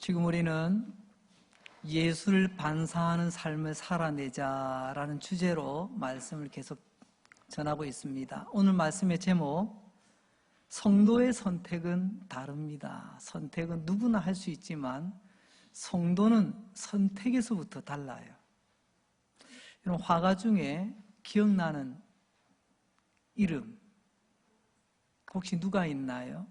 지금 우리는 예수를 반사하는 삶을 살아내자라는 주제로 말씀을 계속 전하고 있습니다. 오늘 말씀의 제목, 성도의 선택은 다릅니다. 선택은 누구나 할 수 있지만 성도는 선택에서부터 달라요. 이런 화가 중에 기억나는 이름 혹시 누가 있나요?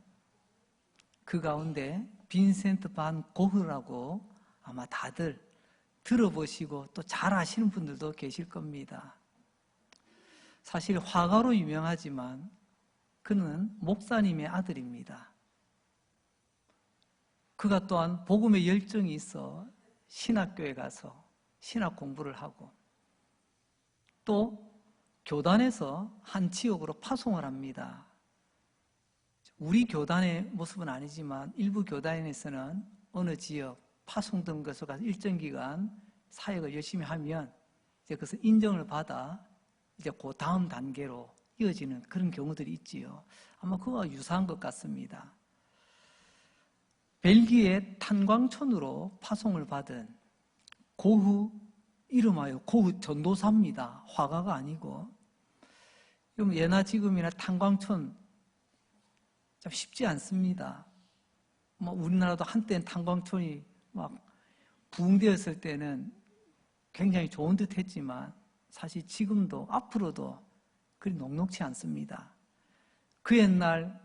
그 가운데 빈센트 반 고흐라고 아마 다들 들어보시고 또 잘 아시는 분들도 계실 겁니다. 사실 화가로 유명하지만 그는 목사님의 아들입니다. 그가 또한 복음의 열정이 있어 신학교에 가서 신학 공부를 하고 또 교단에서 한 지역으로 파송을 합니다. 우리 교단의 모습은 아니지만 일부 교단에서는 어느 지역 파송된 것으로 가서 일정 기간 사역을 열심히 하면 이제 그것을 인정을 받아 이제 그 다음 단계로 이어지는 그런 경우들이 있지요. 아마 그거와 유사한 것 같습니다. 벨기에 탄광촌으로 파송을 받은 고흐, 이름하여 고흐 전도사입니다. 화가가 아니고. 예나 지금이나 탄광촌 참 쉽지 않습니다. 우리나라도 한때는 탄광촌이 막 부흥되었을 때는 굉장히 좋은 듯 했지만 사실 지금도 앞으로도 그리 녹록치 않습니다. 그 옛날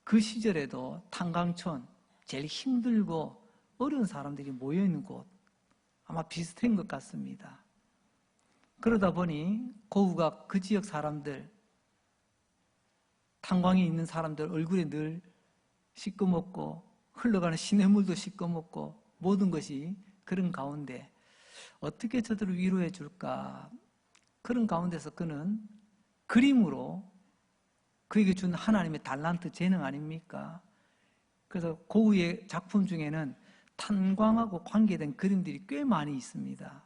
그 시절에도 탄광촌 제일 힘들고 어려운 사람들이 모여있는 곳 아마 비슷한 것 같습니다. 그러다 보니 고흐가 그 지역 사람들, 탄광에 있는 사람들 얼굴에 늘 시꺼멓고 흘러가는 시냇물도 시꺼멓고 모든 것이 그런 가운데 어떻게 저들을 위로해 줄까? 그런 가운데서 그는 그림으로 그에게 준 하나님의 달란트 재능 아닙니까? 그래서 고흐의 작품 중에는 탄광하고 관계된 그림들이 꽤 많이 있습니다.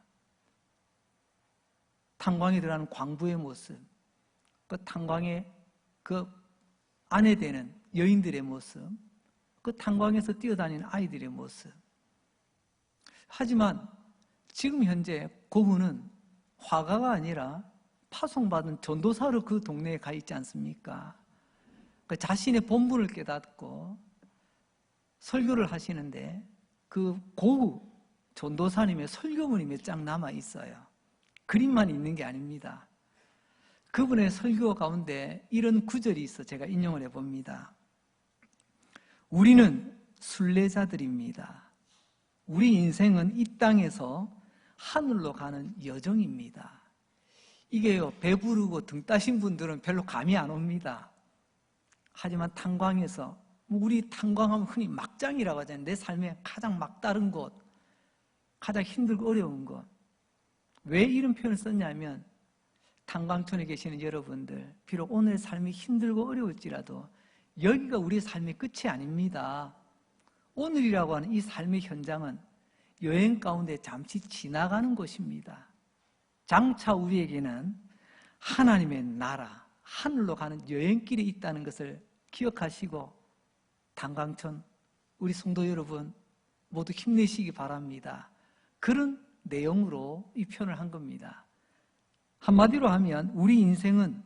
탄광에 들어가는 광부의 모습, 그 탄광의 그 아내 되는 여인들의 모습, 그 탄광에서 뛰어다니는 아이들의 모습. 하지만 지금 현재 고흐는 화가가 아니라 파송받은 전도사로 그 동네에 가 있지 않습니까? 그 자신의 본분을 깨닫고 설교를 하시는데 그 고흐 전도사님의 설교문이 몇 장 남아 있어요. 그림만 있는 게 아닙니다. 그분의 설교 가운데 이런 구절이 있어 제가 인용을 해봅니다. 우리는 순례자들입니다. 우리 인생은 이 땅에서 하늘로 가는 여정입니다. 이게요, 배부르고 등 따신 분들은 별로 감이 안 옵니다. 하지만 탄광에서, 우리 탄광하면 흔히 막장이라고 하잖아요. 내 삶에 가장 막다른 곳, 가장 힘들고 어려운 곳. 왜 이런 표현을 썼냐면 탄광촌에 계시는 여러분들, 비록 오늘 삶이 힘들고 어려울지라도 여기가 우리의 삶의 끝이 아닙니다. 오늘이라고 하는 이 삶의 현장은 여행 가운데 잠시 지나가는 곳입니다. 장차 우리에게는 하나님의 나라, 하늘로 가는 여행길이 있다는 것을 기억하시고 탄광촌 우리 성도 여러분 모두 힘내시기 바랍니다. 그런 내용으로 이 표현을 한 겁니다. 한마디로 하면 우리 인생은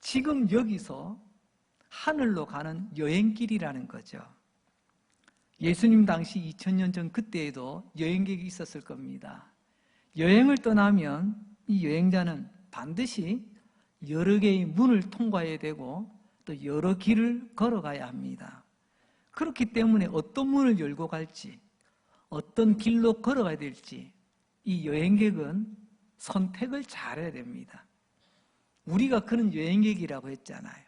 지금 여기서 하늘로 가는 여행길이라는 거죠. 예수님 당시 2000년 전 그때에도 여행객이 있었을 겁니다. 여행을 떠나면 이 여행자는 반드시 여러 개의 문을 통과해야 되고 또 여러 길을 걸어가야 합니다. 그렇기 때문에 어떤 문을 열고 갈지, 어떤 길로 걸어가야 될지 이 여행객은 선택을 잘해야 됩니다. 우리가 그런 여행객이라고 했잖아요.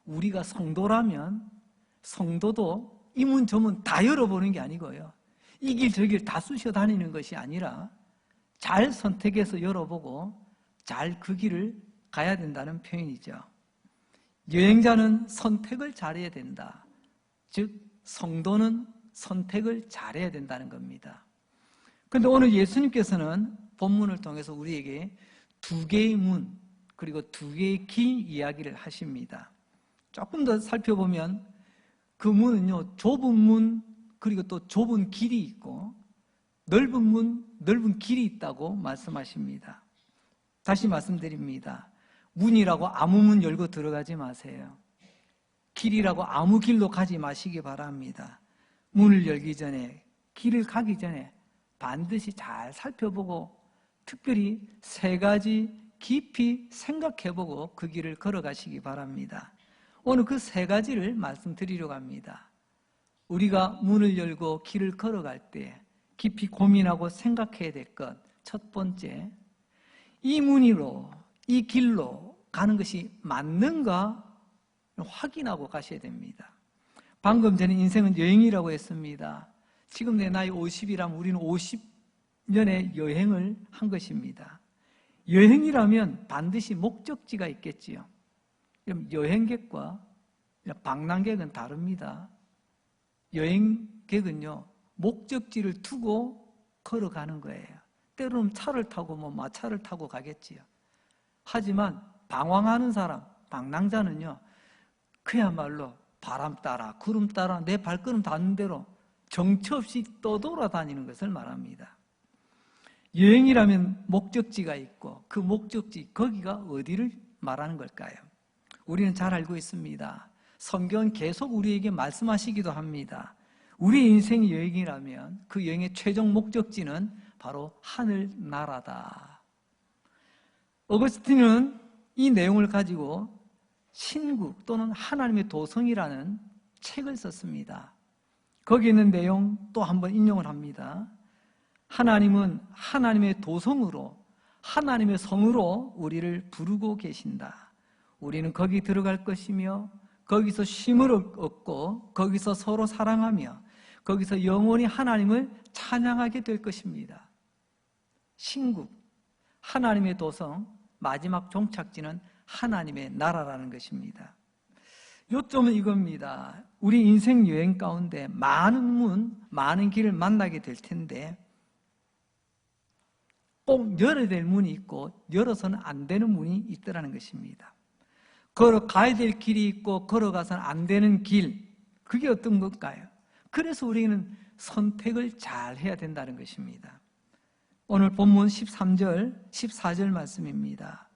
우리가 성도라면 성도도 이 문 저 문 다 열어보는 게 아니고요. 이 길 저 길 다 쑤셔 다니는 것이 아니라 잘 선택해서 열어보고 잘 그 길을 가야 된다는 표현이죠. 여행자는 선택을 잘해야 된다. 즉 성도는 선택을 잘해야 된다는 겁니다. 그런데 오늘 예수님께서는 본문을 통해서 우리에게 두 개의 문 그리고 두 개의 길 이야기를 하십니다. 조금 더 살펴보면 그 문은요, 좁은 문 그리고 또 좁은 길이 있고 넓은 문, 넓은 길이 있다고 말씀하십니다. 다시 말씀드립니다. 문이라고 아무 문 열고 들어가지 마세요. 길이라고 아무 길로 가지 마시기 바랍니다. 문을 열기 전에, 길을 가기 전에 반드시 잘 살펴보고 특별히 3가지 깊이 생각해보고 그 길을 걸어가시기 바랍니다. 오늘 그 3가지를 말씀드리려고 합니다. 우리가 문을 열고 길을 걸어갈 때 깊이 고민하고 생각해야 될 것, 첫 번째, 이 문으로, 이 길로 가는 것이 맞는가 확인하고 가셔야 됩니다. 방금 전에 인생은 여행이라고 했습니다. 지금 내 나이 50이라면 우리는 50년의 여행을 한 것입니다. 여행이라면 반드시 목적지가 있겠지요. 그럼 여행객과 방랑객은 다릅니다. 여행객은요, 목적지를 두고 걸어가는 거예요. 때로는 차를 타고 마차를 타고 가겠지요. 하지만 방황하는 사람, 방랑자는요, 그야말로 바람 따라 구름 따라 내 발걸음 닿는 대로 정처 없이 떠돌아다니는 것을 말합니다. 여행이라면 목적지가 있고 그 목적지, 거기가 어디를 말하는 걸까요? 우리는 잘 알고 있습니다. 성경은 계속 우리에게 말씀하시기도 합니다. 우리 인생의 여행이라면 그 여행의 최종 목적지는 바로 하늘나라다. 어거스틴은 이 내용을 가지고 신국 또는 하나님의 도성이라는 책을 썼습니다. 거기 있는 내용 또 한번 인용을 합니다. 하나님은 하나님의 도성으로, 하나님의 성으로 우리를 부르고 계신다. 우리는 거기 들어갈 것이며 거기서 쉼을 얻고 거기서 서로 사랑하며 거기서 영원히 하나님을 찬양하게 될 것입니다. 신국, 하나님의 도성, 마지막 종착지는 하나님의 나라라는 것입니다. 요점은 이겁니다. 우리 인생 여행 가운데 많은 문, 많은 길을 만나게 될 텐데 꼭 열어야 될 문이 있고 열어서는 안 되는 문이 있더라는 것입니다. 걸어가야 될 길이 있고 걸어가서는 안 되는 길, 그게 어떤 걸까요? 그래서 우리는 선택을 잘 해야 된다는 것입니다. 오늘 본문 13절, 14절 말씀입니다.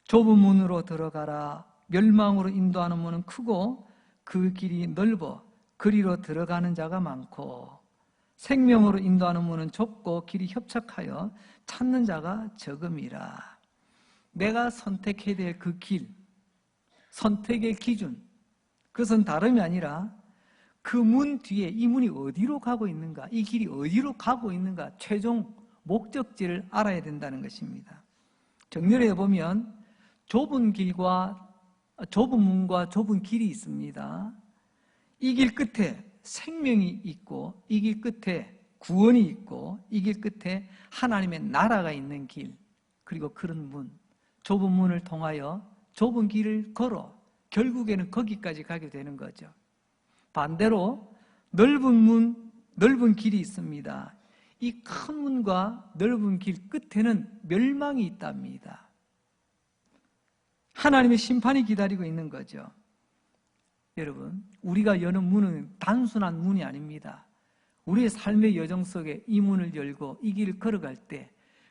좁은 문으로 들어가라. 멸망으로 인도하는 문은 크고 그 길이 넓어 그리로 들어가는 자가 많고 생명으로 인도하는 문은 좁고 길이 협착하여 찾는 자가 적음이라. 내가 선택해야 될 그 길, 선택의 기준, 그것은 다름이 아니라 그 문 뒤에 이 문이 어디로 가고 있는가, 이 길이 어디로 가고 있는가, 최종 목적지를 알아야 된다는 것입니다. 정렬해 보면 좁은 문과 좁은 길이 있습니다. 이 길 끝에 생명이 있고 이 길 끝에 구원이 있고 이 길 끝에 하나님의 나라가 있는 길, 그리고 그런 문, 좁은 문을 통하여 좁은 길을 걸어 결국에는 거기까지 가게 되는 거죠. 반대로 넓은 문, 넓은 길이 있습니다. 이 큰 문과 넓은 길 끝에는 멸망이 있답니다. 하나님의 심판이 기다리고 있는 거죠. 여러분, 우리가 여는 문은 단순한 문이 아닙니다. 우리의 삶의 여정 속에 이 문을 열고 이 길을 걸어갈 때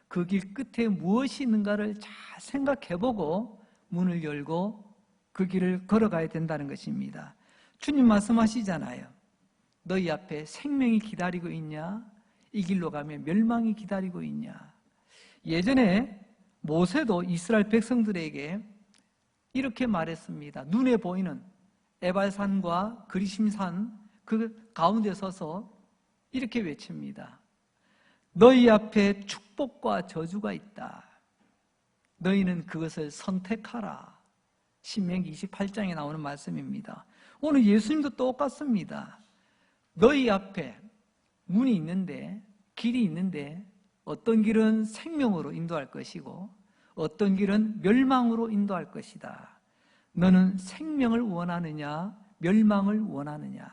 그 길 끝에 무엇이 있는가를 잘 생각해보고 문을 열고 그 길을 걸어가야 된다는 것입니다. 주님 말씀하시잖아요. 너희 앞에 생명이 기다리고 있냐? 이 길로 가면 멸망이 기다리고 있냐? 예전에 모세도 이스라엘 백성들에게 이렇게 말했습니다. 눈에 보이는 에발산과 그리심산 그 가운데 서서 이렇게 외칩니다. 너희 앞에 축복과 저주가 있다. 너희는 그것을 선택하라. 신명기 28장에 나오는 말씀입니다. 오늘 예수님도 똑같습니다. 너희 앞에 문이 있는데, 길이 있는데 어떤 길은 생명으로 인도할 것이고 어떤 길은 멸망으로 인도할 것이다. 너는 생명을 원하느냐, 멸망을 원하느냐?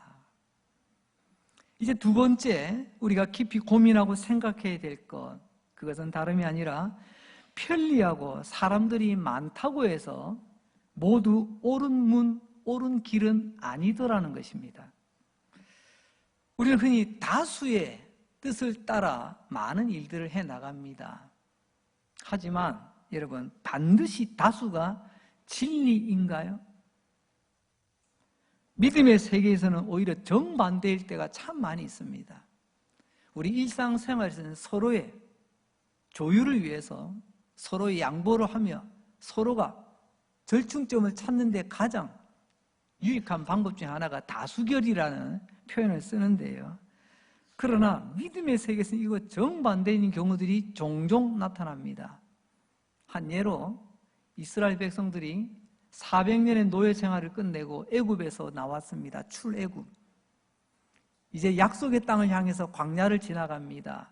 이제 두 번째 우리가 깊이 고민하고 생각해야 될 것, 그것은 다름이 아니라 편리하고 사람들이 많다고 해서 모두 옳은 문, 옳은 길은 아니더라는 것입니다. 우리는 흔히 다수의 뜻을 따라 많은 일들을 해나갑니다. 하지만 여러분, 반드시 다수가 진리인가요? 믿음의 세계에서는 오히려 정반대일 때가 참 많이 있습니다. 우리 일상생활에서는 서로의 조율을 위해서 서로의 양보를 하며 서로가 절충점을 찾는 데 가장 유익한 방법 중에 하나가 다수결이라는 표현을 쓰는데요. 그러나 믿음의 세계에서는 이거 정반대인 경우들이 종종 나타납니다. 한 예로 이스라엘 백성들이 400년의 노예 생활을 끝내고 애굽에서 나왔습니다. 출애굽. 이제 약속의 땅을 향해서 광야를 지나갑니다.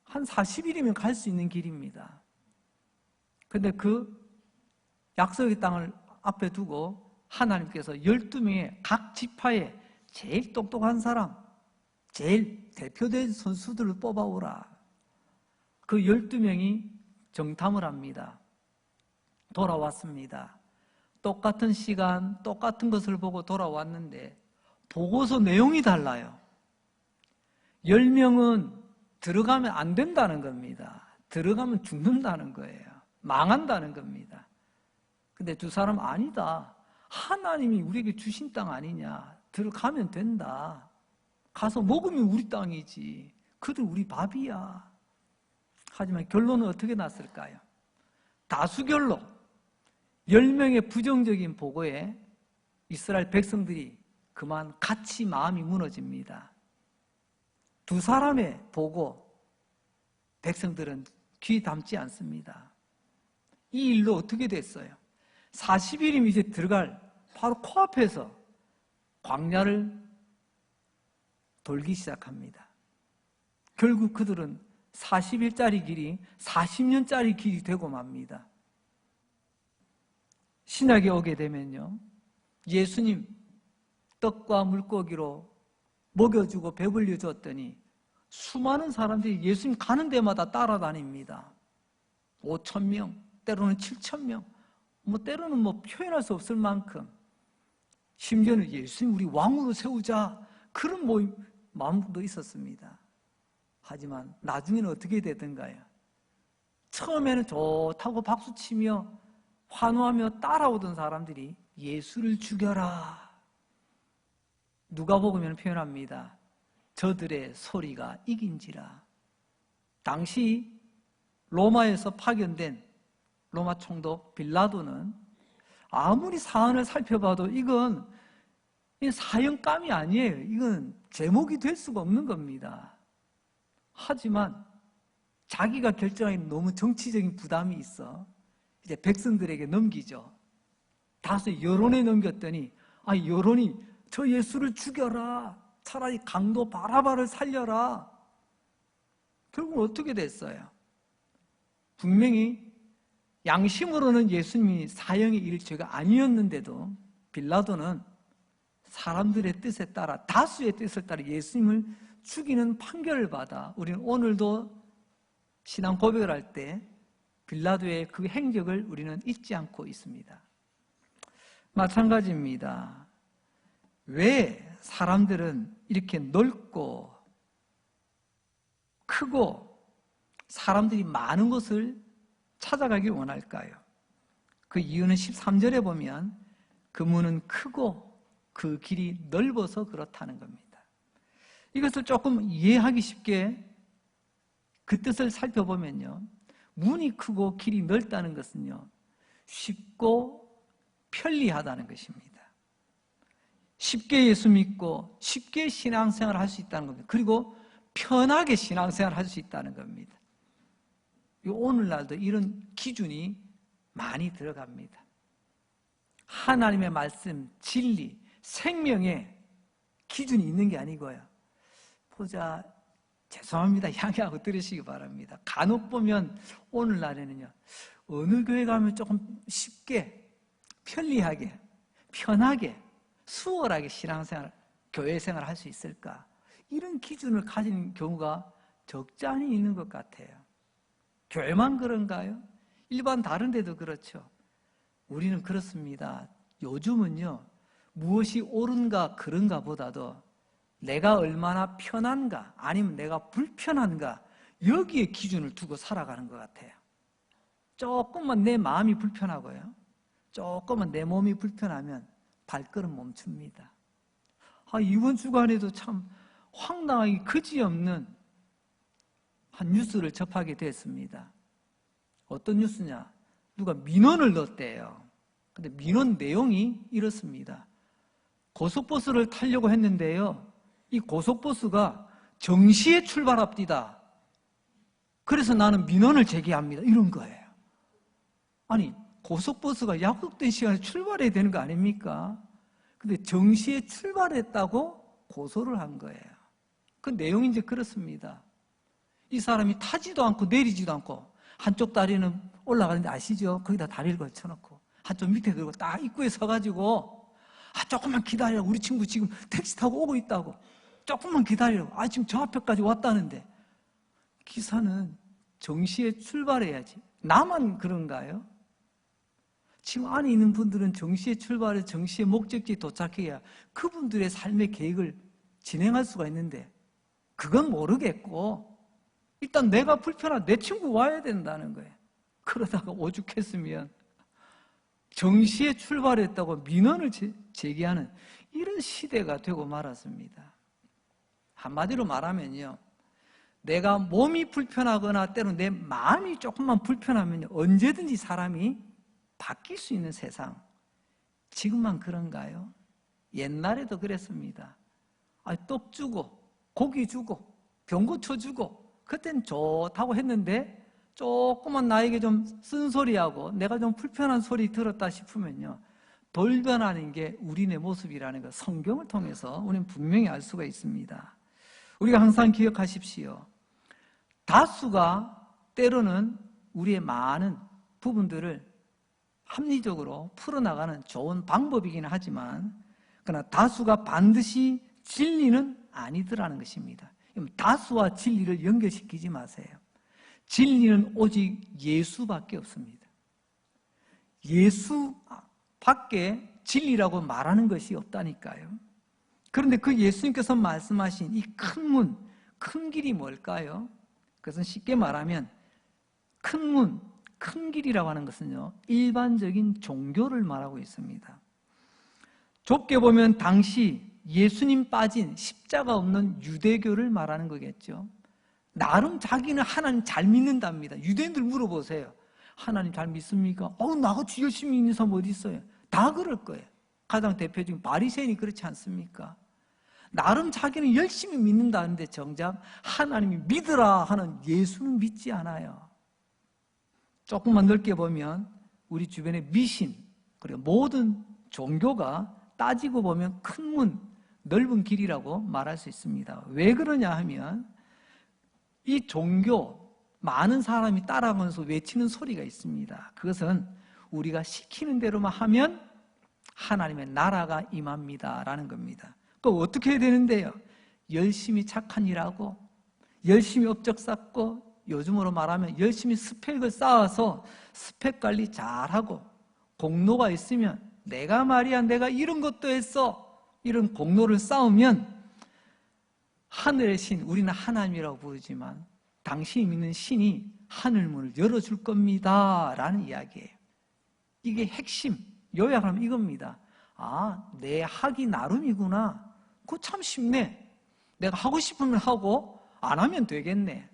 한 40일이면 갈 수 있는 길입니다. 그런데 그 약속의 땅을 앞에 두고 하나님께서 12명의 각 지파에 제일 똑똑한 사람, 제일 대표된 선수들을 뽑아오라. 그 12명이 정탐을 합니다. 돌아왔습니다. 똑같은 시간, 똑같은 것을 보고 돌아왔는데 보고서 내용이 달라요. 10명은 들어가면 안 된다는 겁니다. 들어가면 죽는다는 거예요. 망한다는 겁니다. 근데 두 사람 아니다. 하나님이 우리에게 주신 땅 아니냐. 들어가면 된다. 가서 먹으면 우리 땅이지. 그들 우리 밥이야. 하지만 결론은 어떻게 났을까요? 다수결로 10명의 부정적인 보고에 이스라엘 백성들이 그만 같이 마음이 무너집니다. 두 사람의 보고 백성들은 귀 담지 않습니다. 이 일로 어떻게 됐어요? 40일이면 이제 들어갈 바로 코앞에서 광야를 돌기 시작합니다. 결국 그들은 40일짜리 길이 40년짜리 길이 되고 맙니다. 신약에 오게 되면요, 예수님 떡과 물고기로 먹여주고 배불려 줬더니 수많은 사람들이 예수님 가는 데마다 따라다닙니다. 5,000명, 때로는 7,000명, 때로는 표현할 수 없을 만큼, 심지어는 예수님 우리 왕으로 세우자, 그런 마음도 있었습니다. 하지만 나중에는 어떻게 되던가요? 처음에는 좋다고 박수치며 환호하며 따라오던 사람들이 예수를 죽여라. 누가복음에는 표현합니다. 저들의 소리가 이긴지라. 당시 로마에서 파견된 로마 총독 빌라도는 아무리 사안을 살펴봐도 이건 사형감이 아니에요. 이건 제목이 될 수가 없는 겁니다. 하지만 자기가 결정하기엔 너무 정치적인 부담이 있어 이제 백성들에게 넘기죠. 다수의 여론에 넘겼더니 여론이 저 예수를 죽여라. 차라리 강도 바라바를 살려라. 결국 어떻게 됐어요? 분명히 양심으로는 예수님이 사형에 이를 죄가 아니었는데도 빌라도는 사람들의 뜻에 따라, 다수의 뜻을 따라 예수님을 죽이는 판결을 받아 우리는 오늘도 신앙 고백을 할 때 빌라도의 그 행적을 우리는 잊지 않고 있습니다. 마찬가지입니다. 왜 사람들은 이렇게 넓고 크고 사람들이 많은 곳을 찾아가길 원할까요? 그 이유는 13절에 보면 그 문은 크고 그 길이 넓어서 그렇다는 겁니다. 이것을 조금 이해하기 쉽게 그 뜻을 살펴보면요, 문이 크고 길이 넓다는 것은요, 쉽고 편리하다는 것입니다. 쉽게 예수 믿고 쉽게 신앙생활을 할 수 있다는 겁니다. 그리고 편하게 신앙생활을 할 수 있다는 겁니다. 오늘날도 이런 기준이 많이 들어갑니다. 하나님의 말씀, 진리, 생명의 기준이 있는 게 아니고요. 보자, 죄송합니다. 양해하고 들으시기 바랍니다. 간혹 보면 오늘날에는요, 어느 교회 가면 조금 쉽게, 편리하게, 편하게, 수월하게 신앙생활, 교회생활을 할 수 있을까? 이런 기준을 가진 경우가 적지 않이 있는 것 같아요. 교회만 그런가요? 일반 다른 데도 그렇죠. 우리는 그렇습니다. 요즘은요, 무엇이 옳은가 그른가 보다도 내가 얼마나 편한가 아니면 내가 불편한가 여기에 기준을 두고 살아가는 것 같아요. 조금만 내 마음이 불편하고요, 조금만 내 몸이 불편하면 발걸음 멈춥니다. 이번 주간에도 참 황당하게 그지없는 한 뉴스를 접하게 됐습니다. 어떤 뉴스냐? 누가 민원을 넣었대요. 근데 민원 내용이 이렇습니다. 고속버스를 타려고 했는데요, 이 고속버스가 정시에 출발합니다. 그래서 나는 민원을 제기합니다. 이런 거예요. 아니, 고속버스가 약속된 시간에 출발해야 되는 거 아닙니까? 근데 정시에 출발했다고 고소를 한 거예요. 그 내용이 이제 그렇습니다. 이 사람이 타지도 않고 내리지도 않고 한쪽 다리는 올라가는데 아시죠? 거기다 다리를 걸쳐놓고 한쪽 밑에 들고 딱 입구에 서가지고 조금만 기다리라고, 우리 친구 지금 택시 타고 오고 있다고, 조금만 기다리라고, 지금 저 앞에까지 왔다는데. 기사는 정시에 출발해야지. 나만 그런가요? 지금 안에 있는 분들은 정시에 출발해 정시에 목적지에 도착해야 그분들의 삶의 계획을 진행할 수가 있는데 그건 모르겠고 일단 내가 불편한 내 친구 와야 된다는 거예요. 그러다가 오죽했으면 정시에 출발했다고 민원을 제기하는 이런 시대가 되고 말았습니다. 한마디로 말하면요, 내가 몸이 불편하거나 때로 내 마음이 조금만 불편하면 언제든지 사람이 바뀔 수 있는 세상. 지금만 그런가요? 옛날에도 그랬습니다. 떡 주고 고기 주고 병고쳐 주고 그땐 좋다고 했는데 조금만 나에게 좀 쓴소리하고 내가 좀 불편한 소리 들었다 싶으면요, 돌변하는 게 우리네 모습이라는 걸 성경을 통해서 우리는 분명히 알 수가 있습니다. 우리가 항상 기억하십시오. 다수가 때로는 우리의 많은 부분들을 합리적으로 풀어나가는 좋은 방법이긴 하지만 그러나 다수가 반드시 진리는 아니더라는 것입니다. 다수와 진리를 연결시키지 마세요. 진리는 오직 예수밖에 없습니다. 예수밖에 진리라고 말하는 것이 없다니까요. 그런데 그 예수님께서 말씀하신 이 큰 문, 큰 길이 뭘까요? 그것은 쉽게 말하면 큰 문, 큰 길이라고 하는 것은요, 일반적인 종교를 말하고 있습니다. 좁게 보면 당시 예수님 빠진 십자가 없는 유대교를 말하는 거겠죠. 나름 자기는 하나님 잘 믿는답니다. 유대인들 물어보세요. 하나님 잘 믿습니까? 나같이 열심히 믿는 사람 어디 있어요? 다 그럴 거예요. 가장 대표적인 바리새인이 그렇지 않습니까? 나름 자기는 열심히 믿는다는데 정작 하나님이 믿으라 하는 예수는 믿지 않아요. 조금만 넓게 보면 우리 주변의 미신, 그리고 모든 종교가 따지고 보면 큰 문, 넓은 길이라고 말할 수 있습니다. 왜 그러냐 하면 이 종교, 많은 사람이 따라가면서 외치는 소리가 있습니다. 그것은 우리가 시키는 대로만 하면 하나님의 나라가 임합니다 라는 겁니다. 그럼 어떻게 해야 되는데요? 열심히 착한 일하고 열심히 업적 쌓고 요즘으로 말하면 열심히 스펙을 쌓아서 스펙 관리 잘하고 공로가 있으면 내가 말이야 내가 이런 것도 했어 이런 공로를 쌓으면 하늘의 신, 우리는 하나님이라고 부르지만 당신이 믿는 신이 하늘문을 열어줄 겁니다 라는 이야기예요. 이게 핵심, 요약하면 이겁니다. 내 하기 나름이구나. 그거 참 쉽네. 내가 하고 싶으면 하고 안 하면 되겠네.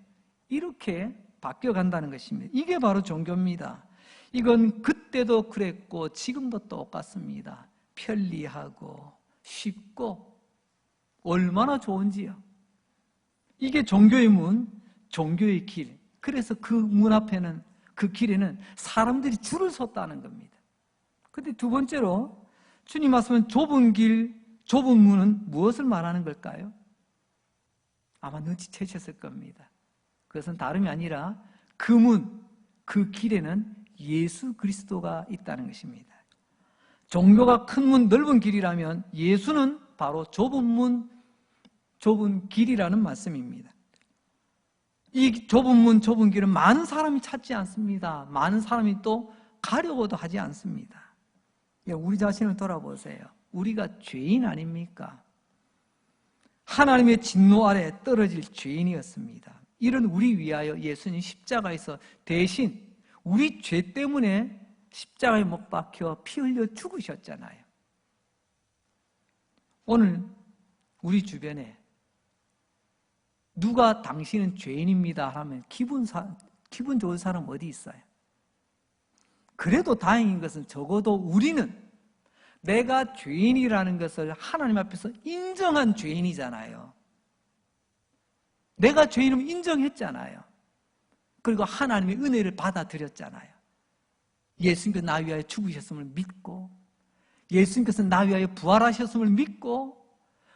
이렇게 바뀌어간다는 것입니다. 이게 바로 종교입니다. 이건 그때도 그랬고 지금도 똑같습니다. 편리하고 쉽고 얼마나 좋은지요. 이게 종교의 문, 종교의 길. 그래서 그 문 앞에는, 그 길에는 사람들이 줄을 섰다는 겁니다. 근데 두 번째로 주님 말씀은 좁은 길, 좁은 문은 무엇을 말하는 걸까요? 아마 눈치채셨을 겁니다. 그것은 다름이 아니라 그 문, 그 길에는 예수 그리스도가 있다는 것입니다. 종교가 큰 문, 넓은 길이라면 예수는 바로 좁은 문, 좁은 길이라는 말씀입니다. 이 좁은 문, 좁은 길은 많은 사람이 찾지 않습니다. 많은 사람이 또 가려고도 하지 않습니다. 우리 자신을 돌아보세요. 우리가 죄인 아닙니까? 하나님의 진노 아래 떨어질 죄인이었습니다. 이런 우리 위하여 예수님 십자가에서 대신 우리 죄 때문에 십자가에 못 박혀 피 흘려 죽으셨잖아요. 오늘 우리 주변에 누가 당신은 죄인입니다 하면 기분 좋은 사람 어디 있어요? 그래도 다행인 것은 적어도 우리는 내가 죄인이라는 것을 하나님 앞에서 인정한 죄인이잖아요. 내가 죄인임을 인정했잖아요. 그리고 하나님의 은혜를 받아들였잖아요. 예수님께서 나 위하여 죽으셨음을 믿고, 예수님께서 나 위하여 부활하셨음을 믿고,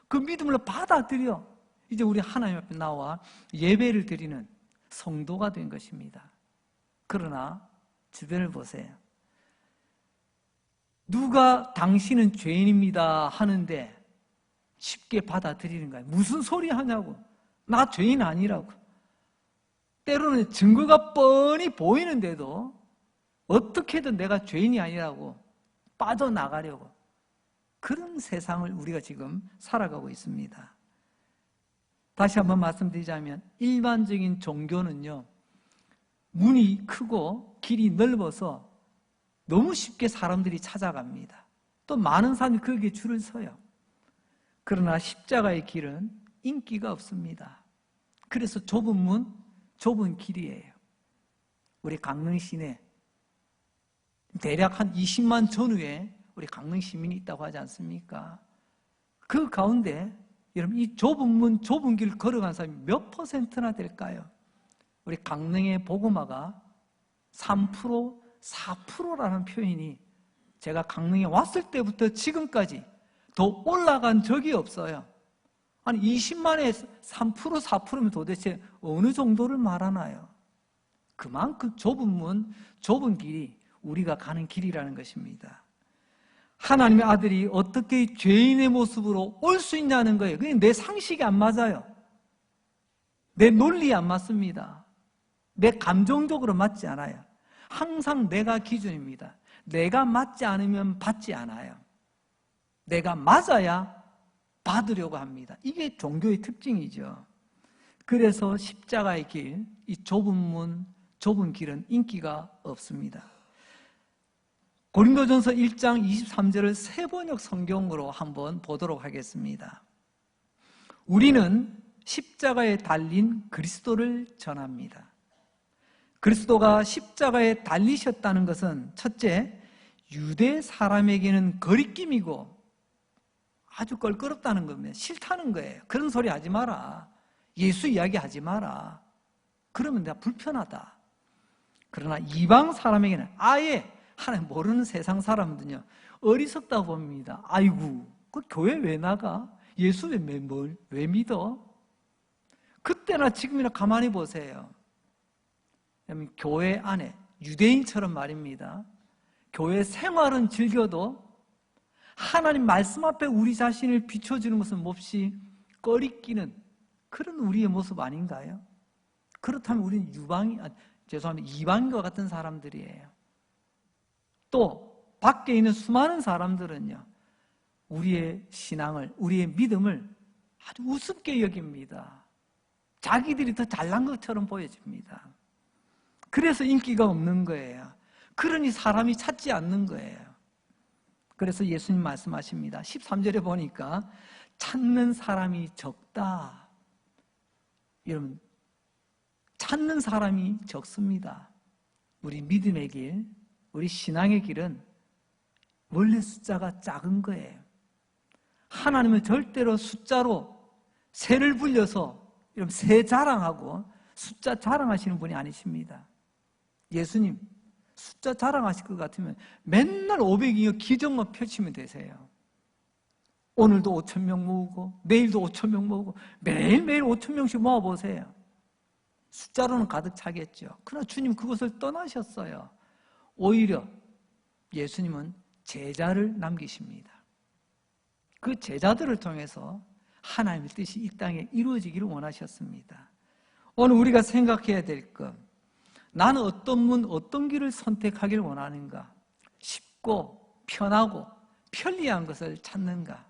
그 믿음을 받아들여 이제 우리 하나님 앞에 나와 예배를 드리는 성도가 된 것입니다. 그러나 주변을 보세요. 누가 당신은 죄인입니다 하는데 쉽게 받아들이는 거예요. 무슨 소리 하냐고. 나 죄인 아니라고. 때로는 증거가 뻔히 보이는데도 어떻게든 내가 죄인이 아니라고 빠져나가려고. 그런 세상을 우리가 지금 살아가고 있습니다. 다시 한번 말씀드리자면 일반적인 종교는요, 문이 크고 길이 넓어서 너무 쉽게 사람들이 찾아갑니다. 또 많은 사람이 거기에 줄을 서요. 그러나 십자가의 길은 인기가 없습니다. 그래서 좁은 문, 좁은 길이에요. 우리 강릉 시내 대략 한 20만 전후에 우리 강릉 시민이 있다고 하지 않습니까? 그 가운데 여러분 이 좁은 문, 좁은 길을 걸어간 사람이 몇 퍼센트나 될까요? 우리 강릉의 복음화가 3%, 4%라는 표현이 제가 강릉에 왔을 때부터 지금까지 더 올라간 적이 없어요. 아니 20만에 3%, 4%면 도대체 어느 정도를 말하나요? 그만큼 좁은 문, 좁은 길이 우리가 가는 길이라는 것입니다. 하나님의 아들이 어떻게 죄인의 모습으로 올 수 있냐는 거예요. 그게 내 상식이 안 맞아요. 내 논리에 안 맞습니다. 내 감정적으로 맞지 않아요. 항상 내가 기준입니다. 내가 맞지 않으면 받지 않아요. 내가 맞아야 받으려고 합니다. 이게 종교의 특징이죠. 그래서 십자가의 길, 이 좁은 문, 좁은 길은 인기가 없습니다. 고린도전서 1장 23절을 세번역 성경으로 한번 보도록 하겠습니다. 우리는 십자가에 달린 그리스도를 전합니다. 그리스도가 십자가에 달리셨다는 것은 첫째, 유대 사람에게는 거리낌이고 아주 껄끄럽다는 겁니다. 싫다는 거예요. 그런 소리 하지 마라. 예수 이야기 하지 마라. 그러면 내가 불편하다. 그러나 이방 사람에게는 아예 하나님 모르는 세상 사람들은요, 어리석다 봅니다. 아이고, 그 교회 왜 나가? 예수 왜 믿어? 그때나 지금이나 가만히 보세요. 교회 안에 유대인처럼 말입니다. 교회 생활은 즐겨도 하나님 말씀 앞에 우리 자신을 비춰주는 것은 몹시 꺼리끼는 그런 우리의 모습 아닌가요? 그렇다면 우리는 이방인과 같은 사람들이에요. 또 밖에 있는 수많은 사람들은요, 우리의 신앙을, 우리의 믿음을 아주 우습게 여깁니다. 자기들이 더 잘난 것처럼 보여집니다. 그래서 인기가 없는 거예요. 그러니 사람이 찾지 않는 거예요. 그래서 예수님 말씀하십니다. 13절에 보니까 찾는 사람이 적다. 여러분, 찾는 사람이 적습니다. 우리 믿음의 길, 우리 신앙의 길은 원래 숫자가 작은 거예요. 하나님은 절대로 숫자로 세를 불려서 여러분 세 자랑하고 숫자 자랑하시는 분이 아니십니다. 예수님 숫자 자랑하실 것 같으면 맨날 500이요 기적만 펼치면 되세요. 오늘도 5,000명 모으고 내일도 5,000명 모으고 매일매일 5,000명씩 모아보세요. 숫자로는 가득 차겠죠. 그러나 주님 그것을 떠나셨어요. 오히려 예수님은 제자를 남기십니다. 그 제자들을 통해서 하나님의 뜻이 이 땅에 이루어지기를 원하셨습니다. 오늘 우리가 생각해야 될 것, 나는 어떤 문, 어떤 길을 선택하길 원하는가? 쉽고 편하고 편리한 것을 찾는가?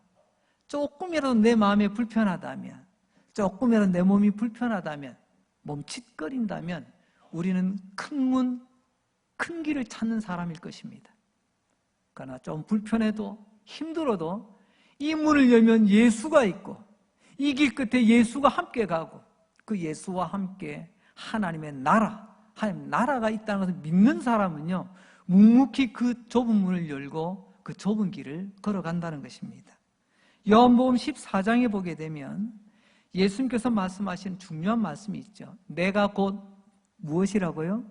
조금이라도 내 마음에 불편하다면, 조금이라도 내 몸이 불편하다면, 멈칫거린다면 우리는 큰 길을 찾는 사람일 것입니다. 그러나 좀 불편해도 힘들어도 이 문을 열면 예수가 있고 이 길 끝에 예수가 함께 가고 그 예수와 함께 하나님의 나라가 있다는 것을 믿는 사람은요, 묵묵히 그 좁은 문을 열고 그 좁은 길을 걸어간다는 것입니다. 요한복음 14장에 보게 되면 예수님께서 말씀하신 중요한 말씀이 있죠. 내가 곧 무엇이라고요?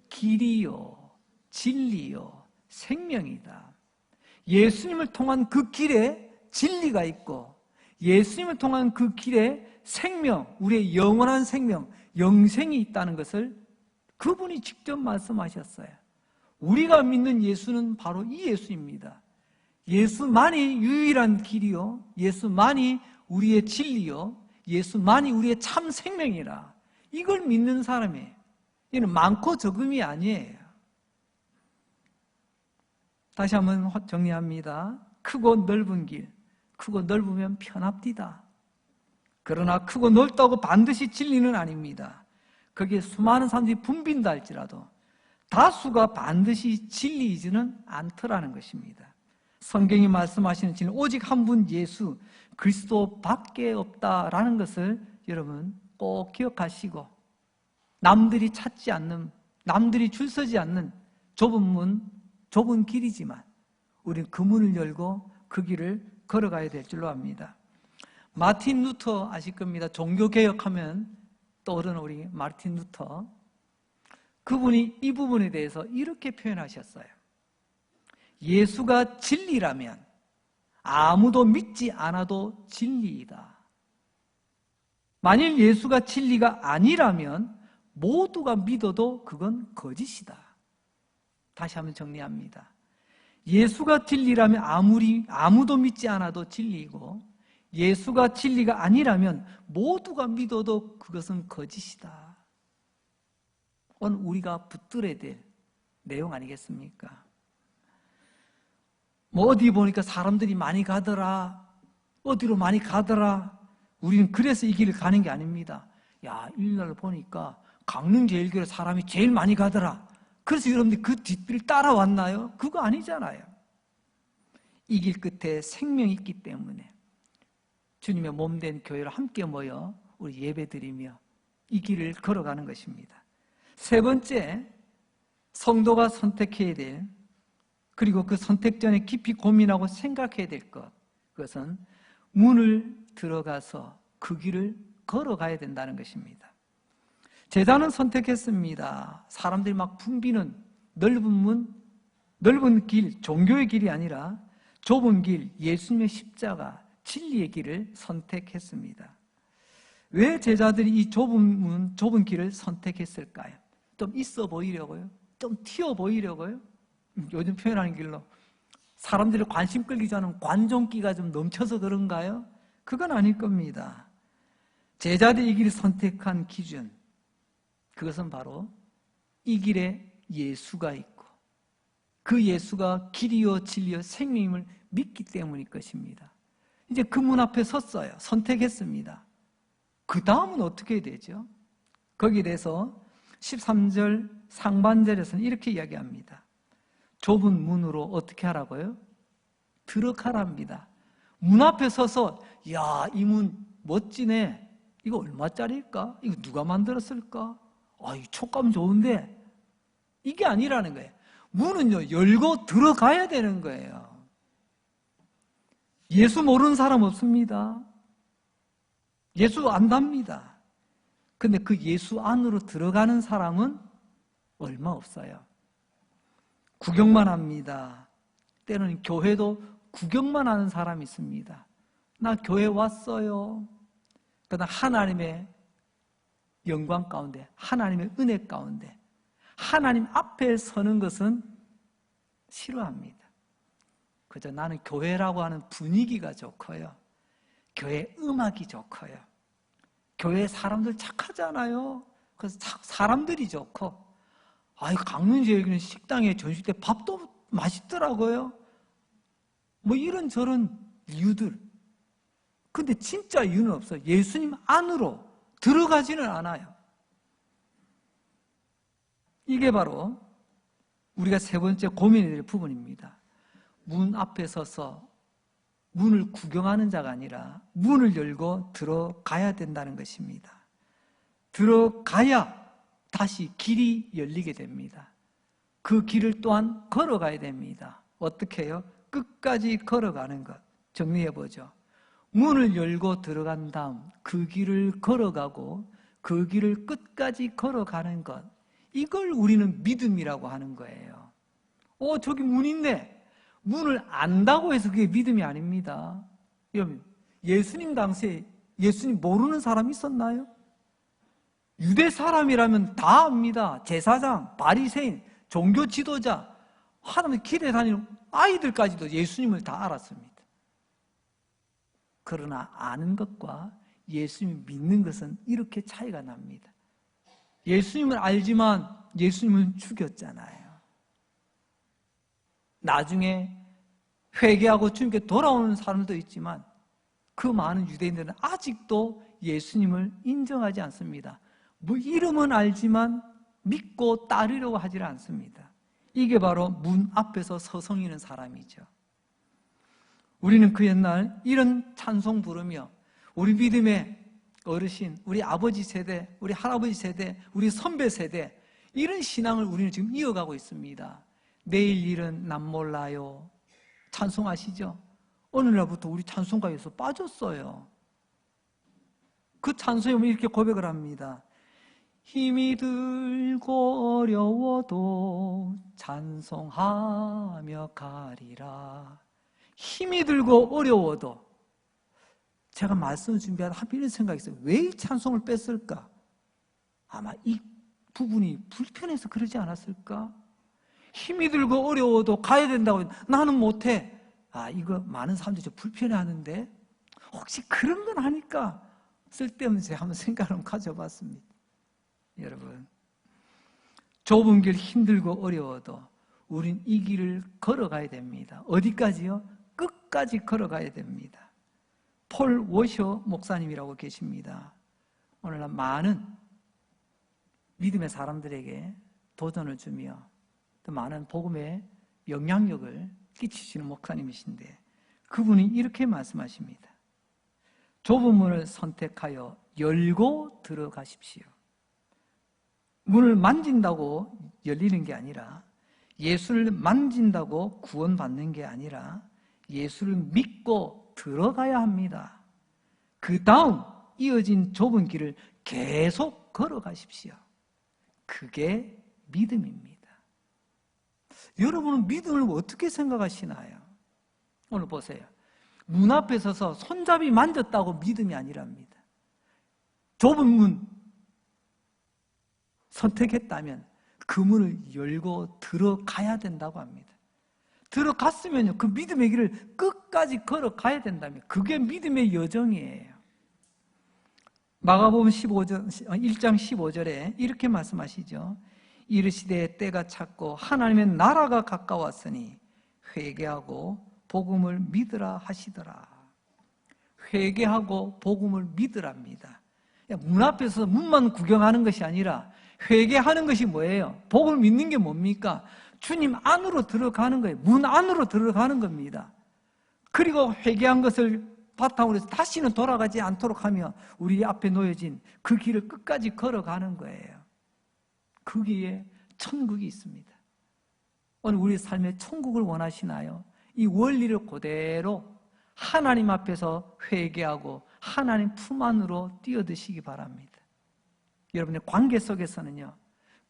길이요, 진리요, 생명이다. 예수님을 통한 그 길에 진리가 있고 예수님을 통한 그 길에 생명, 우리의 영원한 생명, 영생이 있다는 것을 그분이 직접 말씀하셨어요. 우리가 믿는 예수는 바로 이 예수입니다. 예수만이 유일한 길이요, 예수만이 우리의 진리요, 예수만이 우리의 참 생명이라. 이걸 믿는 사람이에요. 이는 많고 적음이 아니에요. 다시 한번 정리합니다. 크고 넓은 길, 크고 넓으면 편합디다. 그러나 크고 넓다고 반드시 진리는 아닙니다. 거기에 수많은 사람들이 붐빈다 할지라도 다수가 반드시 진리이지는 않더라는 것입니다. 성경이 말씀하시는 진리, 오직 한 분 예수 그리스도밖에 없다라는 것을 여러분 꼭 기억하시고, 남들이 찾지 않는, 남들이 줄 서지 않는 좁은 문, 좁은 길이지만 우리는 그 문을 열고 그 길을 걸어가야 될 줄로 압니다. 마틴 루터 아실 겁니다. 종교개혁하면 떠오르는 우리 마틴 루터, 그분이 이 부분에 대해서 이렇게 표현하셨어요. 예수가 진리라면 아무도 믿지 않아도 진리이다. 만일 예수가 진리가 아니라면 모두가 믿어도 그건 거짓이다. 다시 한번 정리합니다. 예수가 진리라면 아무도 믿지 않아도 진리이고, 예수가 진리가 아니라면 모두가 믿어도 그것은 거짓이다. 오늘 우리가 붙들어야 될 내용 아니겠습니까? 뭐 어디 보니까 사람들이 많이 가더라, 어디로 많이 가더라. 우리는 그래서 이 길을 가는 게 아닙니다. 야, 일날 보니까 강릉제일교회 사람이 제일 많이 가더라. 그래서 여러분들이 그 뒷길을 따라왔나요? 그거 아니잖아요. 이 길 끝에 생명이 있기 때문에 주님의 몸된 교회로 함께 모여 우리 예배드리며 이 길을 걸어가는 것입니다. 세 번째, 성도가 선택해야 될, 그리고 그 선택 전에 깊이 고민하고 생각해야 될 것, 그것은 문을 들어가서 그 길을 걸어가야 된다는 것입니다. 제자는 선택했습니다. 사람들이 막 붐비는 넓은 문, 넓은 길, 종교의 길이 아니라 좁은 길, 예수님의 십자가, 진리의 길을 선택했습니다. 왜 제자들이 이 좁은 문, 좁은 길을 선택했을까요? 좀 있어 보이려고요? 좀 튀어 보이려고요? 요즘 표현하는 길로 사람들이 관심 끌기 전에 관종기가 좀 넘쳐서 그런가요? 그건 아닐 겁니다. 제자들이 이 길을 선택한 기준, 그것은 바로 이 길에 예수가 있고 그 예수가 길이요 진리요 생명임을 믿기 때문일 것입니다. 이제 그 문 앞에 섰어요. 선택했습니다. 그 다음은 어떻게 해야 되죠? 거기에 대해서 13절 상반절에서는 이렇게 이야기합니다. 좁은 문으로 어떻게 하라고요? 들어가랍니다. 문 앞에 서서 야, 이 문 멋지네. 이거 얼마짜리일까? 이거 누가 만들었을까? 이 촉감 좋은데. 이게 아니라는 거예요. 문은요, 열고 들어가야 되는 거예요. 예수 모르는 사람 없습니다. 예수 안답니다. 근데 그 예수 안으로 들어가는 사람은 얼마 없어요. 구경만 합니다. 때로는 교회도 구경만 하는 사람이 있습니다. 나 교회 왔어요. 그러나 하나님의 영광 가운데, 하나님의 은혜 가운데, 하나님 앞에 서는 것은 싫어합니다. 그저 나는 교회라고 하는 분위기가 좋고요. 교회 음악이 좋고요. 교회 사람들 착하잖아요. 그래서 사람들이 좋고, 강릉제일교회 식당에 전시 때 밥도 맛있더라고요. 뭐 이런저런 이유들. 근데 진짜 이유는 없어요. 예수님 안으로 들어가지는 않아요. 이게 바로 우리가 세 번째 고민해야 될 부분입니다. 문 앞에 서서 문을 구경하는 자가 아니라 문을 열고 들어가야 된다는 것입니다. 들어가야 다시 길이 열리게 됩니다. 그 길을 또한 걸어가야 됩니다. 어떻게 해요? 끝까지 걸어가는 것. 정리해보죠. 문을 열고 들어간 다음 그 길을 걸어가고 그 길을 끝까지 걸어가는 것. 이걸 우리는 믿음이라고 하는 거예요. 저기 문 있네. 문을 안다고 해서 그게 믿음이 아닙니다. 여러분, 예수님 당시에 예수님 모르는 사람 있었나요? 유대 사람이라면 다 압니다. 제사장, 바리새인, 종교 지도자, 하나님 길에 다니는 아이들까지도 예수님을 다 알았습니다. 그러나 아는 것과 예수님 믿는 것은 이렇게 차이가 납니다. 예수님을 알지만 예수님은 죽였잖아요. 나중에 회개하고 주님께 돌아오는 사람도 있지만 그 많은 유대인들은 아직도 예수님을 인정하지 않습니다. 뭐 이름은 알지만 믿고 따르려고 하지 않습니다. 이게 바로 문 앞에서 서성이는 사람이죠. 우리는 그 옛날 이런 찬송 부르며 우리 믿음의 어르신, 우리 아버지 세대, 우리 할아버지 세대, 우리 선배 세대 이런 신앙을 우리는 지금 이어가고 있습니다. 내일 일은 난 몰라요. 찬송하시죠? 어느 날부터 우리 찬송가에서 빠졌어요. 그 찬송에 보면 이렇게 고백을 합니다. 힘이 들고 어려워도 찬송하며 가리라. 힘이 들고 어려워도. 제가 말씀을 준비하다 하필 이런 생각이 있어요. 왜 이 찬송을 뺐을까? 아마 이 부분이 불편해서 그러지 않았을까? 힘이 들고 어려워도 가야 된다고 나는 못해. 이거 많은 사람들이 좀 불편해하는데 혹시 그런 건 아닐까? 쓸데없는 제가 한번 생각을 한번 가져봤습니다. 여러분, 좁은 길 힘들고 어려워도 우린 이 길을 걸어가야 됩니다. 어디까지요? 끝까지 걸어가야 됩니다. 폴 워셔 목사님이라고 계십니다. 오늘날 많은 믿음의 사람들에게 도전을 주며 또 많은 복음의 영향력을 끼치시는 목사님이신데 그분이 이렇게 말씀하십니다. 좁은 문을 선택하여 열고 들어가십시오. 문을 만진다고 열리는 게 아니라 예수를 만진다고 구원받는 게 아니라 예수를 믿고 들어가야 합니다. 그 다음 이어진 좁은 길을 계속 걸어가십시오. 그게 믿음입니다. 여러분은 믿음을 어떻게 생각하시나요? 오늘 보세요. 문 앞에 서서 손잡이 만졌다고 믿음이 아니랍니다. 좁은 문 선택했다면 그 문을 열고 들어가야 된다고 합니다. 들어갔으면요, 그 믿음의 길을 끝까지 걸어가야 된다면 그게 믿음의 여정이에요. 마가복음 1장 15절에 이렇게 말씀하시죠. 이르시되 때가 찼고 하나님의 나라가 가까웠으니 회개하고 복음을 믿으라 하시더라. 회개하고 복음을 믿으랍니다. 문 앞에서 문만 구경하는 것이 아니라 회개하는 것이 뭐예요? 복음을 믿는 게 뭡니까? 주님 안으로 들어가는 거예요. 문 안으로 들어가는 겁니다. 그리고 회개한 것을 바탕으로 해서 다시는 돌아가지 않도록 하며 우리 앞에 놓여진 그 길을 끝까지 걸어가는 거예요. 거기에 천국이 있습니다. 오늘 우리 삶에 천국을 원하시나요? 이 원리를 그대로 하나님 앞에서 회개하고 하나님 품 안으로 뛰어드시기 바랍니다. 여러분의 관계 속에서는요,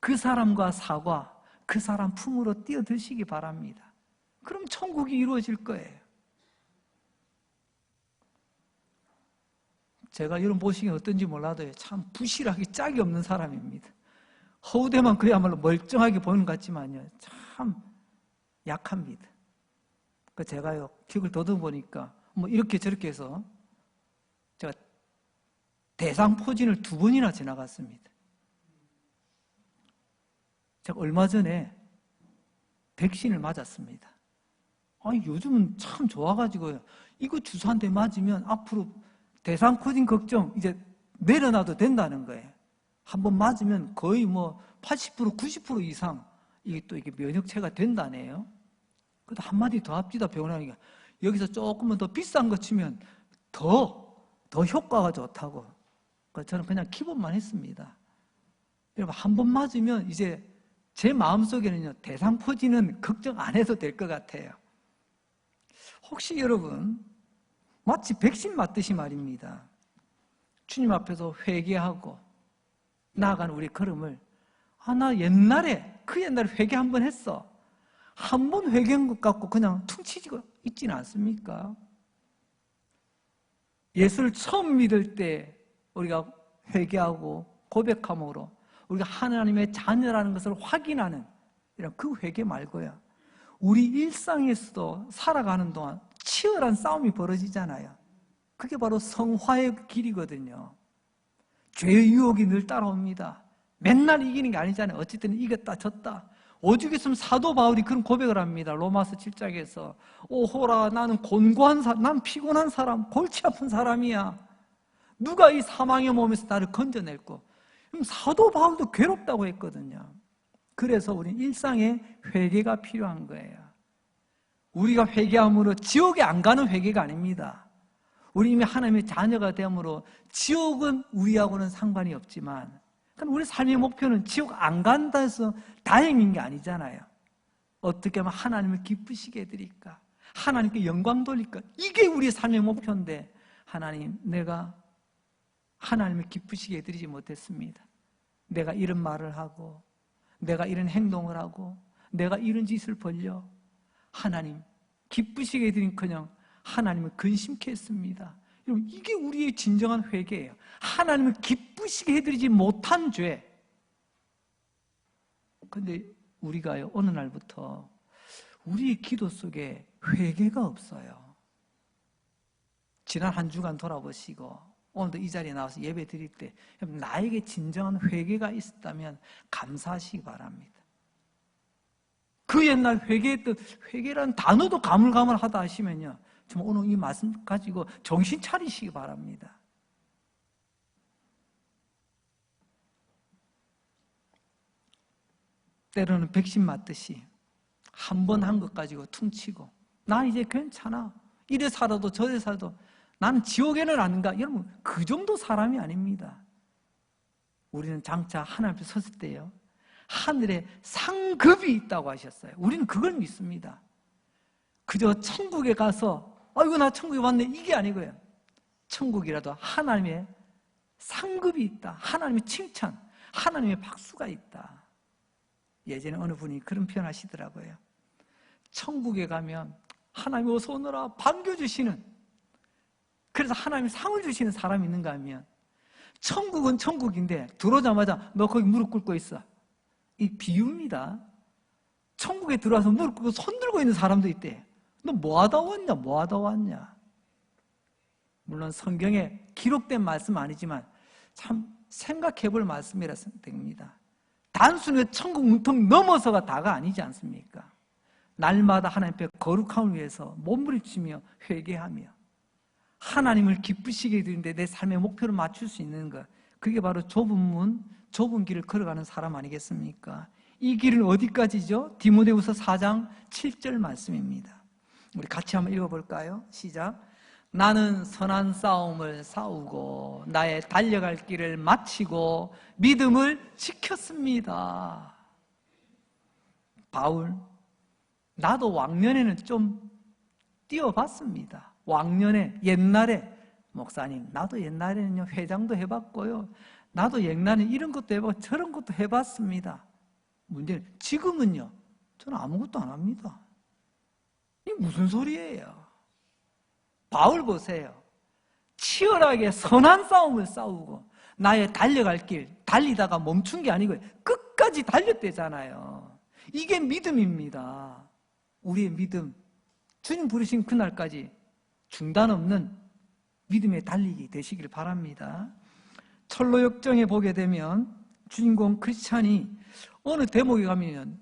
그 사람과 사과, 그 사람 품으로 뛰어드시기 바랍니다. 그럼 천국이 이루어질 거예요. 제가 여러분 보시기에 어떤지 몰라도 참 부실하게 짝이 없는 사람입니다. 허우대만 그야말로 멀쩡하게 보이는 것 같지만요, 참 약합니다. 제가요, 기억을 더듬어보니까 뭐 이렇게 저렇게 해서 제가 대상포진을 2번이나 지나갔습니다. 제가 얼마 전에 백신을 맞았습니다. 요즘은 참 좋아가지고요, 이거 주사 한 대 맞으면 앞으로 대상 포진 걱정 이제 내려놔도 된다는 거예요. 한번 맞으면 거의 뭐 80%, 90% 이상 이게 또 이게 면역체가 된다네요. 그래도 한마디 더 합시다. 병원에 여기서 조금만 더 비싼 거 치면 더 효과가 좋다고. 저는 그냥 기본만 했습니다. 여러분 한 번 맞으면 이제 제 마음속에는요, 대상포진은 걱정 안 해도 될 것 같아요. 혹시 여러분 마치 백신 맞듯이 말입니다. 주님 앞에서 회개하고 나아가는 우리 걸음을 나 그 옛날에 회개 한 번 했어. 한 번 회개한 것 같고 그냥 퉁치지고 있지는 않습니까? 예수를 처음 믿을 때 우리가 회개하고 고백함으로 우리가 하나님의 자녀라는 것을 확인하는 이런 그 회개 말고요, 우리 일상에서도 살아가는 동안 치열한 싸움이 벌어지잖아요. 그게 바로 성화의 길이거든요. 죄의 유혹이 늘 따라옵니다. 맨날 이기는 게 아니잖아요. 어쨌든 이겼다 졌다. 오죽 있으면 사도 바울이 그런 고백을 합니다. 로마서 7장에서 오호라, 나는 곤고한 사람, 난 피곤한 사람, 골치 아픈 사람이야. 누가 이 사망의 몸에서 나를 건져낼고. 그럼 사도 바울도 괴롭다고 했거든요. 그래서 우리는 일상에 회개가 필요한 거예요. 우리가 회개함으로 지옥에 안 가는 회개가 아닙니다. 우리 이미 하나님의 자녀가 되므로 지옥은 우리하고는 상관이 없지만, 우리 삶의 목표는 지옥 안 간다 해서 다행인 게 아니잖아요. 어떻게 하면 하나님을 기쁘시게 해드릴까? 하나님께 영광 돌릴까? 이게 우리의 삶의 목표인데, 하나님, 내가 하나님을 기쁘시게 해드리지 못했습니다. 내가 이런 말을 하고, 내가 이런 행동을 하고, 내가 이런 짓을 벌려 하나님 기쁘시게 해드린커녕 하나님을 근심케 했습니다. 여러분, 이게 우리의 진정한 회개예요. 하나님을 기쁘시게 해드리지 못한 죄. 근데 우리가요, 어느 날부터 우리의 기도 속에 회개가 없어요. 지난 한 주간 돌아보시고 오늘도 이 자리에 나와서 예배 드릴 때 나에게 진정한 회개가 있었다면 감사하시기 바랍니다. 그 옛날 회개했던, 회개라는 단어도 가물가물하다 하시면요, 정말 오늘 이 말씀 가지고 정신 차리시기 바랍니다. 때로는 백신 맞듯이 한 번 한 것 가지고 퉁치고, 나 이제 괜찮아, 이래 살아도 저래 살아도 나는 지옥에는 안 가. 여러분, 그 정도 사람이 아닙니다. 우리는 장차 하나님 앞에 섰을 때요, 하늘에 상급이 있다고 하셨어요. 우리는 그걸 믿습니다. 그저 천국에 가서 아이고 나 천국에 왔네, 이게 아니고요, 천국이라도 하나님의 상급이 있다. 하나님의 칭찬, 하나님의 박수가 있다. 예전에 어느 분이 그런 표현 하시더라고요. 천국에 가면 하나님 어서 오너라 반겨주시는, 그래서 하나님이 상을 주시는 사람이 있는가 하면, 천국은 천국인데 들어오자마자 너 거기 무릎 꿇고 있어, 이 비유입니다. 천국에 들어와서 무릎 꿇고 손 들고 있는 사람도 있대. 너 뭐하다 왔냐, 뭐하다 왔냐. 물론 성경에 기록된 말씀 아니지만 참 생각해 볼 말씀이라서 됩니다. 단순히 천국 문턱 넘어서가 다가 아니지 않습니까? 날마다 하나님 앞에 거룩함을 위해서 몸부림치며 회개하며 하나님을 기쁘시게 해드리는데 내 삶의 목표를 맞출 수 있는 것, 그게 바로 좁은 문, 좁은 길을 걸어가는 사람 아니겠습니까? 이 길은 어디까지죠? 디모데후서 4장 7절 말씀입니다. 우리 같이 한번 읽어볼까요? 시작. 나는 선한 싸움을 싸우고 나의 달려갈 길을 마치고 믿음을 지켰습니다. 바울, 나도 왕년에는 좀 뛰어봤습니다. 왕년에, 옛날에, 목사님, 나도 옛날에는요, 회장도 해봤고요, 나도 옛날에 이런 것도 해봤고 저런 것도 해봤습니다. 문제는 지금은요, 저는 아무것도 안 합니다. 이게 무슨 소리예요? 바울 보세요. 치열하게 선한 싸움을 싸우고 나의 달려갈 길, 달리다가 멈춘 게 아니고 끝까지 달렸대잖아요. 이게 믿음입니다. 우리의 믿음, 주님 부르신 그날까지 중단 없는 믿음의 달리기 되시길 바랍니다. 철로 역정에 보게 되면 주인공 크리스찬이 어느 대목에 가면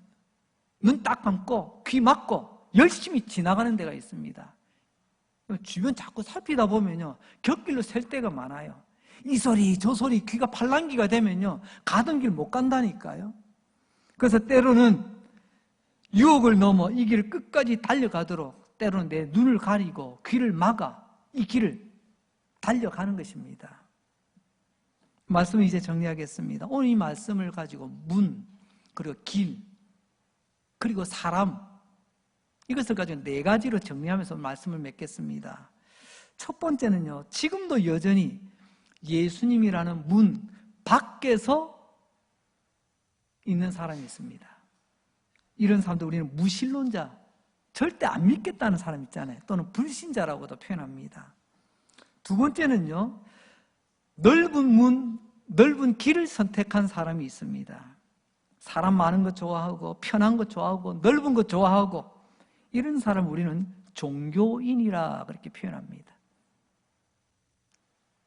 눈 딱 감고 귀 막고 열심히 지나가는 데가 있습니다. 주변 자꾸 살피다 보면요, 곁길로 셀 때가 많아요. 이 소리 저 소리 귀가 팔랑귀가 되면요, 가던 길 못 간다니까요. 그래서 때로는 유혹을 넘어 이 길을 끝까지 달려가도록 때로는 내 눈을 가리고 귀를 막아 이 길을 달려가는 것입니다. 말씀을 이제 정리하겠습니다. 오늘 이 말씀을 가지고 문, 그리고 길, 그리고 사람, 이것을 가지고 네 가지로 정리하면서 말씀을 맺겠습니다. 첫 번째는요, 지금도 여전히 예수님이라는 문 밖에서 있는 사람이 있습니다. 이런 사람들 우리는 무신론자, 절대 안 믿겠다는 사람 있잖아요. 또는 불신자라고도 표현합니다. 두 번째는요, 넓은 문, 넓은 길을 선택한 사람이 있습니다. 사람 많은 것 좋아하고 편한 것 좋아하고 넓은 것 좋아하고 이런 사람 우리는 종교인이라 그렇게 표현합니다.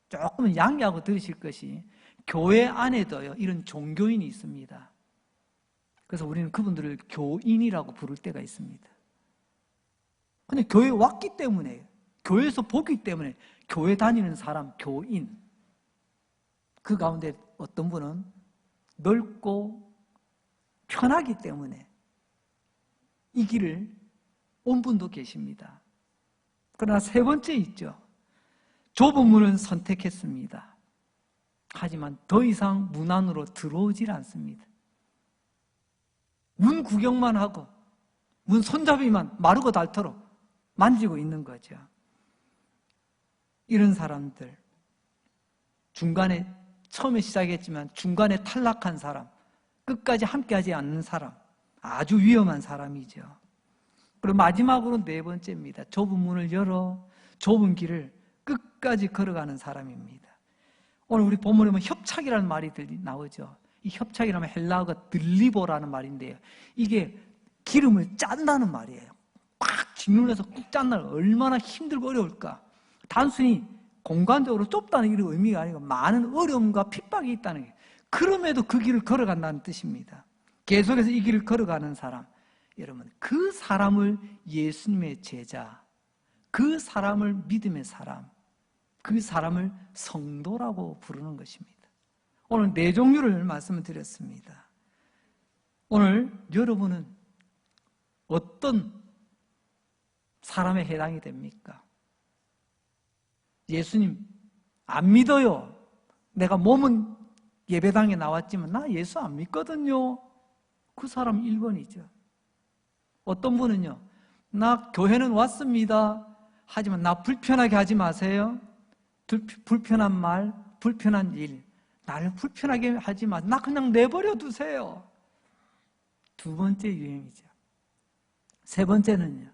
조금은 양해하고 들으실 것이 교회 안에도요, 이런 종교인이 있습니다. 그래서 우리는 그분들을 교인이라고 부를 때가 있습니다. 근데 교회에 왔기 때문에, 교회에서 보기 때문에 교회 다니는 사람, 교인. 그 가운데 어떤 분은 넓고 편하기 때문에 이 길을 온 분도 계십니다. 그러나 세 번째 있죠. 좁은 문을 선택했습니다. 하지만 더 이상 문 안으로 들어오질 않습니다. 문 구경만 하고 문 손잡이만 마르고 닳도록 만지고 있는 거죠. 이런 사람들, 중간에 처음에 시작했지만 중간에 탈락한 사람, 끝까지 함께하지 않는 사람, 아주 위험한 사람이죠. 그리고 마지막으로 네 번째입니다. 좁은 문을 열어 좁은 길을 끝까지 걸어가는 사람입니다. 오늘 우리 본문에 보면 협착이라는 말이 나오죠. 이 협착이라면 헬라어가 들리보라는 말인데요, 이게 기름을 짠다는 말이에요. 꽉 짓눌러서 꾹 짠다는, 얼마나 힘들고 어려울까. 단순히 공간적으로 좁다는 이런 의미가 아니고 많은 어려움과 핍박이 있다는 게, 그럼에도 그 길을 걸어간다는 뜻입니다. 계속해서 이 길을 걸어가는 사람, 여러분, 그 사람을 예수님의 제자, 그 사람을 믿음의 사람, 그 사람을 성도라고 부르는 것입니다. 오늘 네 종류를 말씀을 드렸습니다. 오늘 여러분은 어떤 사람에 해당이 됩니까? 예수님 안 믿어요. 내가 몸은 예배당에 나왔지만 나 예수 안 믿거든요. 그 사람 1번이죠. 어떤 분은요, 나 교회는 왔습니다. 하지만 나 불편하게 하지 마세요. 불편한 말, 불편한 일, 나를 불편하게 하지 마. 나 그냥 내버려 두세요. 두 번째 유행이죠. 세 번째는요,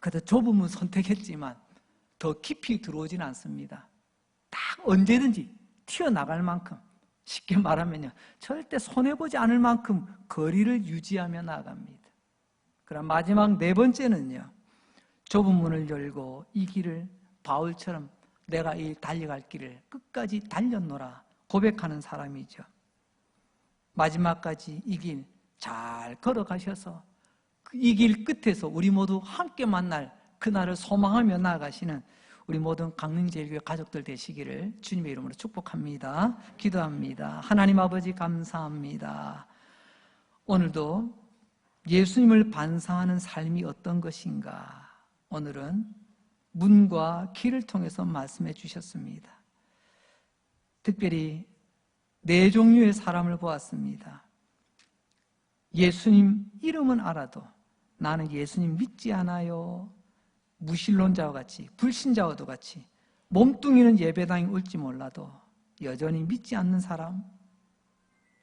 그래도 좁은 문 선택했지만 더 깊이 들어오지는 않습니다. 딱 언제든지 튀어나갈 만큼, 쉽게 말하면요, 절대 손해보지 않을 만큼 거리를 유지하며 나아갑니다. 그럼 마지막 네 번째는요, 좁은 문을 열고 이 길을 바울처럼 내가 이 달려갈 길을 끝까지 달렸노라 고백하는 사람이죠. 마지막까지 이 길 잘 걸어가셔서 이 길 끝에서 우리 모두 함께 만날 그날을 소망하며 나아가시는 우리 모든 강릉제일교회 가족들 되시기를 주님의 이름으로 축복합니다. 기도합니다. 하나님 아버지 감사합니다. 오늘도 예수님을 반상하는 삶이 어떤 것인가, 오늘은 문과 길을 통해서 말씀해 주셨습니다. 특별히 네 종류의 사람을 보았습니다. 예수님 이름은 알아도 나는 예수님 믿지 않아요. 무신론자와 같이, 불신자와도 같이 몸뚱이는 예배당에 올지 몰라도 여전히 믿지 않는 사람,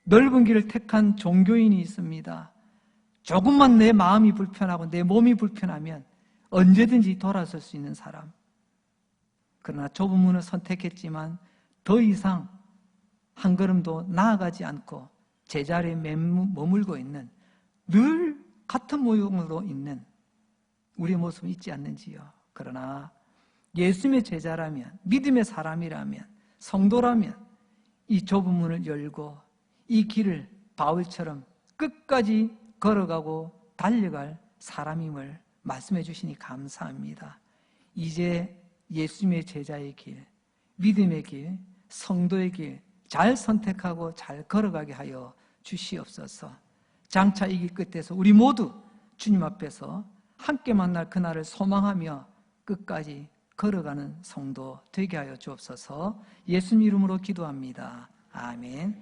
넓은 길을 택한 종교인이 있습니다. 조금만 내 마음이 불편하고 내 몸이 불편하면 언제든지 돌아설 수 있는 사람. 그러나 좁은 문을 선택했지만 더 이상 한 걸음도 나아가지 않고 제자리에 머물고 있는, 늘 같은 모형으로 있는 우리의 모습은 있지 않는지요. 그러나 예수님의 제자라면, 믿음의 사람이라면, 성도라면 이 좁은 문을 열고 이 길을 바울처럼 끝까지 걸어가고 달려갈 사람임을 말씀해 주시니 감사합니다. 이제 예수님의 제자의 길, 믿음의 길, 성도의 길 잘 선택하고 잘 걸어가게 하여 주시옵소서. 장차 이 길 끝에서 우리 모두 주님 앞에서 함께 만날 그날을 소망하며 끝까지 걸어가는 성도 되게 하여 주옵소서. 예수님 이름으로 기도합니다. 아멘.